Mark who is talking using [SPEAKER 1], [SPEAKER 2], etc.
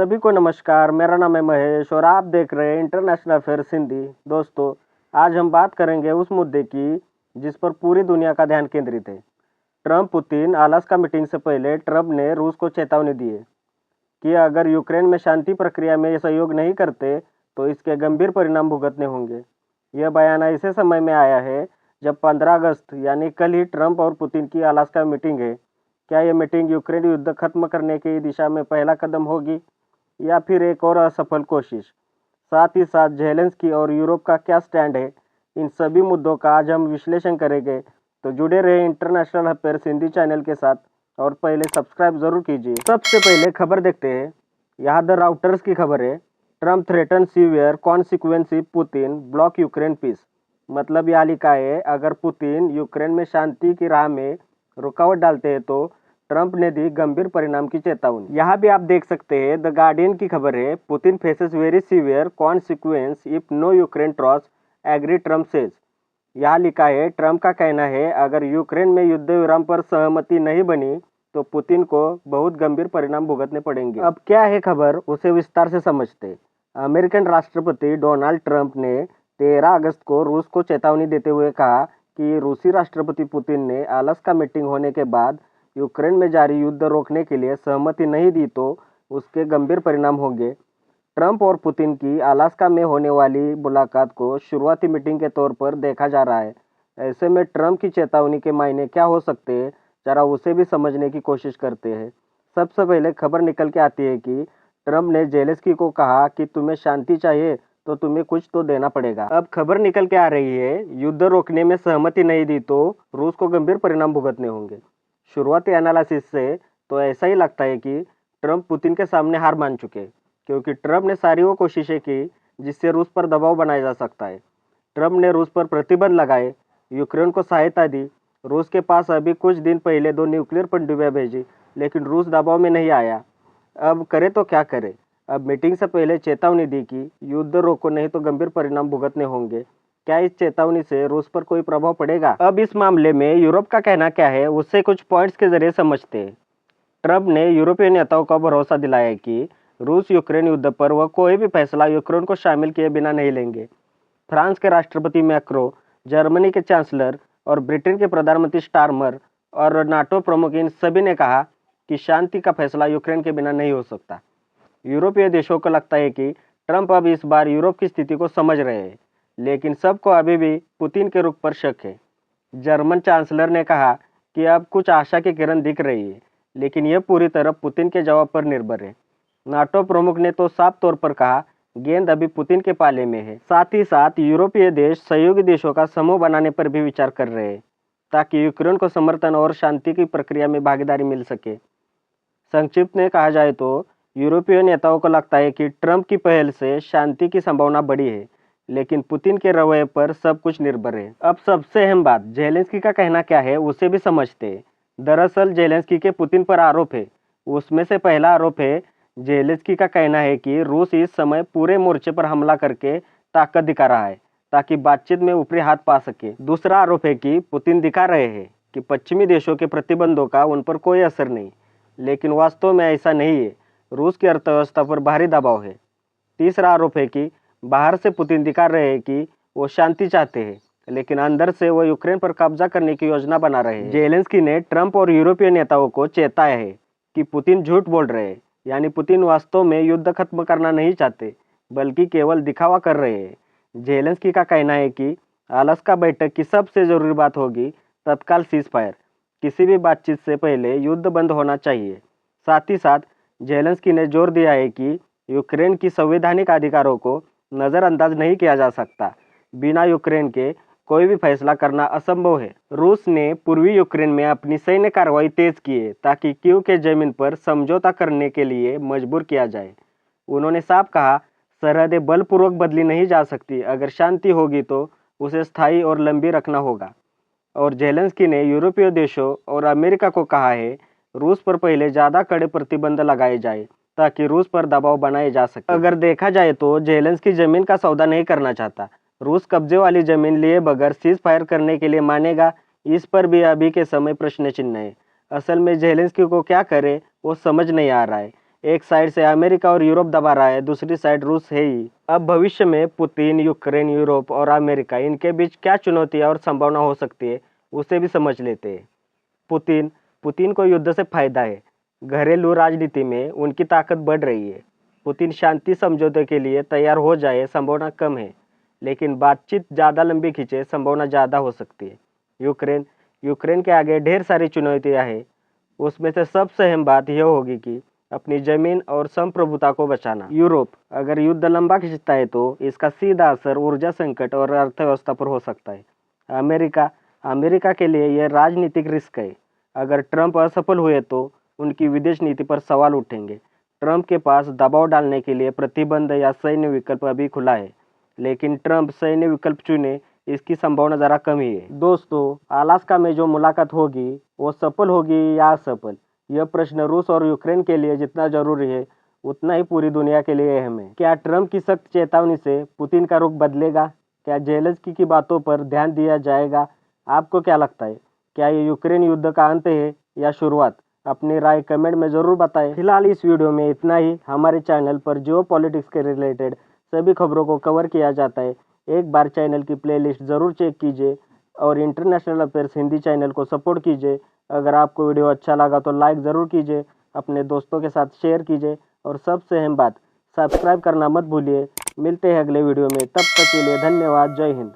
[SPEAKER 1] सभी को नमस्कार। मेरा नाम है महेश और आप देख रहे हैं इंटरनेशनल अफेयर्स हिंदी। दोस्तों, आज हम बात करेंगे उस मुद्दे की जिस पर पूरी दुनिया का ध्यान केंद्रित है। ट्रंप पुतिन अलास्का मीटिंग से पहले ट्रंप ने रूस को चेतावनी दी है कि अगर यूक्रेन में शांति प्रक्रिया में सहयोग नहीं करते तो इसके गंभीर परिणाम भुगतने होंगे। यह बयान ऐसे समय में आया है जब 15 अगस्त यानी कल ही ट्रंप और पुतिन की अलास्का मीटिंग है। क्या यह मीटिंग यूक्रेन युद्ध खत्म करने की दिशा में पहला कदम होगी या फिर एक और असफल कोशिश? साथ ही साथ ज़ेलेंस्की और यूरोप का क्या स्टैंड है, इन सभी मुद्दों का आज हम विश्लेषण करेंगे। तो जुड़े रहे इंटरनेशनल अफेयर्स हिंदी चैनल के साथ और पहले सब्सक्राइब जरूर कीजिए। सबसे पहले खबर देखते हैं। यहाँ द राउटर्स की खबर है, Trump threaten severe consequence if Putin block Ukraine peace. मतलब यह लिखा है, अगर पुतिन यूक्रेन में शांति की राह में रुकावट डालते हैं तो ट्रंप ने दी गंभीर परिणाम की चेतावनी। यहाँ भी आप देख सकते हैं, द गार्डियन की खबर है, Putin faces very severe consequence if no Ukraine truce agree, Trump says. यहाँ लिखा है, ट्रंप का कहना है अगर यूक्रेन में युद्ध विराम पर सहमति नहीं बनी तो पुतिन को बहुत गंभीर परिणाम भुगतने पड़ेंगे। अब क्या है खबर, उसे विस्तार से समझते। अमेरिकन राष्ट्रपति डोनाल्ड ट्रंप ने 13 अगस्त को रूस को चेतावनी देते हुए कहा कि रूसी राष्ट्रपति पुतिन ने अलास्का मीटिंग होने के बाद यूक्रेन में जारी युद्ध रोकने के लिए सहमति नहीं दी तो उसके गंभीर परिणाम होंगे। ट्रंप और पुतिन की अलास्का में होने वाली मुलाकात को शुरुआती मीटिंग के तौर पर देखा जा रहा है। ऐसे में ट्रंप की चेतावनी के मायने क्या हो सकते हैं, जरा उसे भी समझने की कोशिश करते हैं। सबसे पहले खबर निकल के आती है कि ट्रंप ने ज़ेलेंस्की को कहा कि तुम्हें शांति चाहिए तो तुम्हें कुछ तो देना पड़ेगा। अब खबर निकल के आ रही है, युद्ध रोकने में सहमति नहीं दी तो रूस को गंभीर परिणाम भुगतने होंगे। शुरुआती एनालिसिस से तो ऐसा ही लगता है कि ट्रंप पुतिन के सामने हार मान चुके, क्योंकि ट्रंप ने सारी वो कोशिशें की जिससे रूस पर दबाव बनाया जा सकता है। ट्रंप ने रूस पर प्रतिबंध लगाए, यूक्रेन को सहायता दी, रूस के पास अभी कुछ दिन पहले 2 न्यूक्लियर पनडुब्बियां भेजी, लेकिन रूस दबाव में नहीं आया। अब करे तो क्या करे? अब मीटिंग से पहले चेतावनी दी कि युद्ध रोको नहीं तो गंभीर परिणाम भुगतने होंगे। क्या इस चेतावनी से रूस पर कोई प्रभाव पड़ेगा? अब इस मामले में यूरोप का कहना क्या है, उससे कुछ पॉइंट्स के जरिए समझते हैं। ट्रंप ने यूरोपीय नेताओं को भरोसा दिलाया कि रूस यूक्रेन युद्ध पर वह कोई भी फैसला यूक्रेन को शामिल किए बिना नहीं लेंगे। फ्रांस के राष्ट्रपति मैक्रो, जर्मनी के चांसलर और ब्रिटेन के प्रधानमंत्री स्टारमर और नाटो प्रमुख, इन सभी ने कहा कि शांति का फैसला यूक्रेन के बिना नहीं हो सकता। यूरोपीय देशों को लगता है कि ट्रंप अब इस बार यूरोप की स्थिति को समझ रहे हैं, लेकिन सबको अभी भी पुतिन के रुख पर शक है। जर्मन चांसलर ने कहा कि अब कुछ आशा की किरण दिख रही है, लेकिन यह पूरी तरह पुतिन के जवाब पर निर्भर है। नाटो प्रमुख ने तो साफ तौर पर कहा, गेंद अभी पुतिन के पाले में है। साथ ही साथ यूरोपीय देश सहयोगी देशों का समूह बनाने पर भी विचार कर रहे हैं, ताकि यूक्रेन को समर्थन और शांति की प्रक्रिया में भागीदारी मिल सके। संक्षिप्त में कहा जाए तो यूरोपीय नेताओं को लगता है कि ट्रंप की पहल से शांति की संभावना बढ़ी है, लेकिन पुतिन के रवैये पर सब कुछ निर्भर है। अब सबसे अहम बात, ज़ेलेंस्की का कहना क्या है, उसे भी समझते हैं। दरअसल ज़ेलेंस्की के पुतिन पर आरोप है। उसमें से पहला आरोप है, ज़ेलेंस्की का कहना है कि रूस इस समय पूरे मोर्चे पर हमला करके ताकत दिखा रहा है ताकि बातचीत में ऊपरी हाथ पा सके। दूसरा आरोप है कि पुतिन दिखा रहे हैं कि पश्चिमी देशों के प्रतिबंधों का उन पर कोई असर नहीं, लेकिन वास्तव में ऐसा नहीं है। रूस की अर्थव्यवस्था पर भारी दबाव है। तीसरा आरोप है कि बाहर से पुतिन दिखा रहे हैं कि वो शांति चाहते हैं, लेकिन अंदर से वो यूक्रेन पर कब्जा करने की योजना बना रहे हैं। ज़ेलेंस्की ने ट्रंप और यूरोपीय नेताओं को चेताया है कि पुतिन झूठ बोल रहे हैं, यानी पुतिन वास्तव में युद्ध खत्म करना नहीं चाहते, बल्कि केवल दिखावा कर रहे हैं। ज़ेलेंस्की का कहना है कि अलास्का बैठक की सबसे जरूरी बात होगी तत्काल सीज फायर। किसी भी बातचीत से पहले युद्ध बंद होना चाहिए। साथ ही साथ ज़ेलेंस्की ने जोर दिया है कि यूक्रेन की संवैधानिक अधिकारों को नज़रअंदाज नहीं किया जा सकता। बिना यूक्रेन के कोई भी फैसला करना असंभव है। रूस ने पूर्वी यूक्रेन में अपनी सैन्य कार्रवाई तेज की है ताकि कीव के जमीन पर समझौता करने के लिए मजबूर किया जाए। उन्होंने साफ कहा, सरहदें बलपूर्वक बदली नहीं जा सकती। अगर शांति होगी तो उसे स्थायी और लंबी रखना होगा। और ज़ेलेंस्की ने यूरोपीय देशों और अमेरिका को कहा है, रूस पर पहले ज़्यादा कड़े प्रतिबंध लगाए जाए ताकि रूस पर दबाव बनाए जा सके। अगर देखा जाए तो ज़ेलेंस्की जमीन का सौदा नहीं करना चाहता। रूस कब्जे वाली जमीन लिए बगैर सीज फायर करने के लिए मानेगा, इस पर भी अभी के समय प्रश्न चिन्ह है। असल में ज़ेलेंस्की को क्या करे वो समझ नहीं आ रहा है। एक साइड से अमेरिका और यूरोप दबा रहा है, दूसरी साइड रूस है ही। अब भविष्य में पुतिन, यूक्रेन, यूरोप और अमेरिका, इनके बीच क्या चुनौतियां और संभावना हो सकती है, उसे भी समझ लेते हैं। पुतिन पुतिन को युद्ध से फायदा है। घरेलू राजनीति में उनकी ताकत बढ़ रही है। पुतिन शांति समझौते के लिए तैयार हो जाए, संभावना कम है, लेकिन बातचीत ज़्यादा लंबी खींचे, संभावना ज़्यादा हो सकती है। यूक्रेन यूक्रेन के आगे ढेर सारी चुनौतियां हैं। उसमें से सबसे अहम बात यह होगी कि अपनी जमीन और संप्रभुता को बचाना। यूरोप, अगर युद्ध लंबा खिंचता है तो इसका सीधा असर ऊर्जा संकट और अर्थव्यवस्था पर हो सकता है। अमेरिका अमेरिका के लिए यह राजनीतिक रिस्क है। अगर ट्रंप असफल हुए तो उनकी विदेश नीति पर सवाल उठेंगे। ट्रंप के पास दबाव डालने के लिए प्रतिबंध या सैन्य विकल्प अभी खुला है, लेकिन ट्रंप सैन्य विकल्प चुने, इसकी संभावना ज़रा कम ही है। दोस्तों, अलास्का में जो मुलाकात होगी वो सफल होगी या असफल, यह प्रश्न रूस और यूक्रेन के लिए जितना जरूरी है उतना ही पूरी दुनिया के लिए अहम है। क्या ट्रंप की सख्त चेतावनी से पुतिन का रुख बदलेगा? क्या जेलेंस्की की बातों पर ध्यान दिया जाएगा? आपको क्या लगता है? क्या ये यूक्रेन युद्ध का अंत है या शुरुआत? अपनी राय कमेंट में ज़रूर बताएं। फिलहाल इस वीडियो में इतना ही। हमारे चैनल पर जियो पॉलिटिक्स के रिलेटेड सभी खबरों को कवर किया जाता है। एक बार चैनल की प्लेलिस्ट ज़रूर चेक कीजिए और इंटरनेशनल अफेयर्स हिंदी चैनल को सपोर्ट कीजिए। अगर आपको वीडियो अच्छा लगा तो लाइक ज़रूर कीजिए, अपने दोस्तों के साथ शेयर कीजिए और सबसे अहम बात, सब्सक्राइब करना मत भूलिए। मिलते हैं अगले वीडियो में, तब तक के लिए धन्यवाद। जय हिंद।